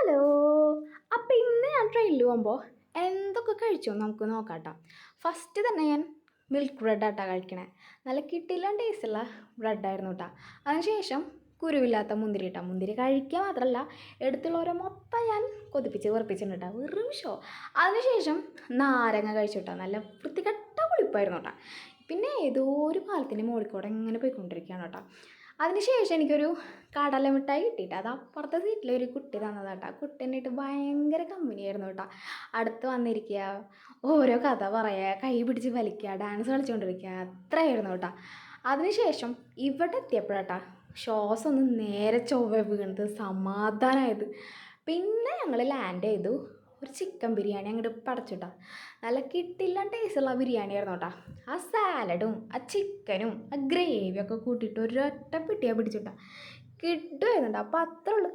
Hello. അപ്പം ഇന്ന് ഞാൻ ട്രെയിനിൽ പോകുമ്പോൾ എന്തൊക്കെ കഴിച്ചു എന്ന് നമുക്ക് നോക്കാം കേട്ടോ. ഫസ്റ്റ് തന്നെ ഞാൻ മിൽക്ക് ബ്രെഡാട്ടാ കഴിക്കണേ. നല്ല കിട്ടില്ല ടേസ്റ്റുള്ള ബ്രെഡായിരുന്നു കേട്ടോ. അതിനുശേഷം കുരുവില്ലാത്ത മുന്തിരി ഇട്ടാ. മുന്തിരി കഴിക്കുക മാത്രമല്ല എടുത്തുള്ളവരെ മൊത്തം ഞാൻ കൊതിപ്പിച്ച് വെറുപ്പിച്ചിട്ടുണ്ട് കേട്ടോ. വെറും ഷോ. അതിനുശേഷം നാരങ്ങ കഴിച്ചു കേട്ടോ. നല്ല വൃത്തികെട്ട പുളിപ്പായിരുന്നു കേട്ടോ. പിന്നെ ഏതോ ഒരു പാലത്തിൻ്റെ മുകളിൽ കൂടെ ഇങ്ങനെ പോയിക്കൊണ്ടിരിക്കുകയാണ് കേട്ടോ. അതിനുശേഷം എനിക്കൊരു കടല മിഠായി കിട്ടിയിട്ട് അത് അപ്പുറത്തെ സീറ്റിലൊരു കുട്ടി തന്നതാട്ടോ. ആ കുട്ടീനായിട്ട് ഭയങ്കര കമ്പനിയായിരുന്നു കേട്ടോ. അടുത്ത് വന്നിരിക്കുക, ഓരോ കഥ പറയുക, കൈ പിടിച്ച് വലിക്കുക, ഡാൻസ് കളിച്ചുകൊണ്ടിരിക്കുക, അത്രയായിരുന്നു കേട്ടോ. അതിനുശേഷം ഇവിടെ എത്തിയപ്പോഴാട്ടാ ശ്വാസം ഒന്ന് നേരെ ചൊവ്വ വീണത്, സമാധാനമായത്. പിന്നെ ഞങ്ങൾ ലാൻഡ് ചെയ്തു. ഒരു ചിക്കൻ ബിരിയാണി അങ്ങോട്ട് പടച്ചുട്ടാ. നല്ല കിട്ടില്ല ടേസ്റ്റുള്ള ബിരിയാണി ആയിരുന്നു കേട്ടോ. ആ സാലഡും ആ ചിക്കനും ആ ഗ്രേവിയൊക്കെ കൂട്ടിയിട്ട് ഒരൊറ്റ പിടിയാ പിടിച്ചിട്ടാ. കിട്ടുമായിരുന്നുണ്ട്. അപ്പോൾ അത്രേ ഉള്ളൂ.